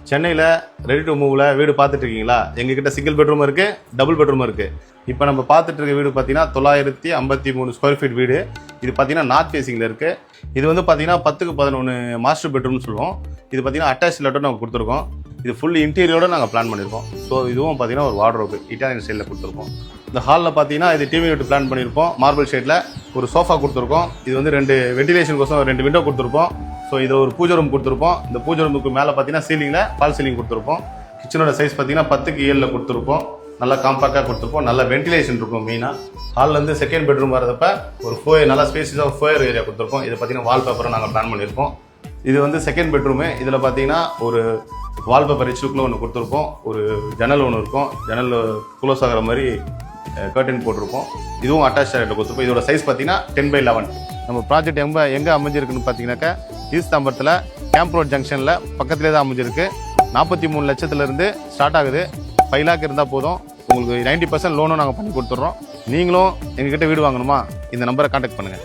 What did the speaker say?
சென்னையில் ready to மூவில் வீடு பார்த்துட்டு இருக்கீங்களா? எங்ககிட்ட சிங்கிள் பெட்ரூம் இருக்குது, டபுள் பெட்ரூம் இருக்குது. இப்போ நம்ம பார்த்துட்டு இருக்க வீடு பார்த்தீங்கன்னா 953 ஸ்கொயர் ஃபீட் வீடு. இது பார்த்தீங்கன்னா நார்த் ஃபேஸிங்கில் இருக்குது. இது வந்து பார்த்தீங்கன்னா 10க்கு 11 மாஸ்டர் பெட்ரூம்னு சொல்லுவோம். இது பார்த்தீங்கன்னா அட்டாச் லெட்டர் நாங்கள் கொடுத்துருக்கோம். இது ஃபுல் இன்டீரியரோடு நாங்கள் பிளான் பண்ணியிருக்கோம். ஸோ இதுவும் பார்த்தீங்கன்னா ஒரு வார்ட்ரோப் இட்டாலியன் ஸ்டைலில் கொடுத்துருக்கோம். இந்த ஹாலில் பார்த்தீங்கன்னா இது டிவி யூனிட் பிளான் பண்ணியிருப்போம். மார்பிள் ஷேட்டில் ஒரு சோஃபா கொடுத்துருக்கோம். இது வந்து 2 வென்டிலேஷனுக்கோசம் 2 விண்டோ கொடுத்துருப்போம். ஸோ இது ஒரு பூஜை ரூம் கொடுத்துருப்போம். இந்த பூஜை ரூமுக்கு மேலே பார்த்தீங்கன்னா சீலிங்கில் ஃபால் சீலிங் கொடுத்துருப்போம். கிச்சனோட சைஸ் பார்த்தீங்கன்னா 10க்கு 7 கொடுத்துருப்போம். நல்லா காம்பாக்டாக கொடுத்துருப்போம். நல்ல வென்டிலேஷன் இருக்கும். மெயினாக ஹால்லேருந்து செகண்ட் பெட்ரூம் வரதப்ப ஒரு நல்லா ஸ்பேஸிஸாக ஃபோயர் ஏரியா கொடுத்துருப்போம். இது பார்த்தீங்கன்னா வால்பேப்பரை நாங்கள் பிளான் பண்ணியிருப்போம். இது வந்து செகண்ட் பெட்ரூமு. இதில் பார்த்தீங்கன்னா ஒரு வால்பேப்பர் ரிச் லுக்கில் ஒன்று கொடுத்துருப்போம். ஒரு ஜன்னல் ஒன்று இருக்கும். ஜன்னல் க்ளோஸ் ஆகிற மாதிரி கர்டன் போட்டிருப்போம். இதுவும் அட்டாச் டாய்லெட் கொடுத்துருப்போம். இதோட சைஸ் பார்த்தீங்கன்னா 10/11. நம்ம ப்ராஜெக்ட் எங்கே அமைஞ்சிருக்குன்னு பார்த்தீங்கன்னாக்கா ஈஸ்ட் தாம்பரத்தில் கேம்ப் ரோட் ஜங்ஷனில் பக்கத்துலேயே தான் அமைஞ்சிருக்கு. 43 லட்சத்துலேருந்து ஸ்டார்ட் ஆகுது. 5 லேக் இருந்தால் போதும். உங்களுக்கு 90% லோனும் நாங்கள் பண்ணி கொடுத்துட்றோம். நீங்களும் எங்ககிட்ட வீடு வாங்கணுமா? இந்த நம்பரை கான்டாக்ட் பண்ணுங்கள்.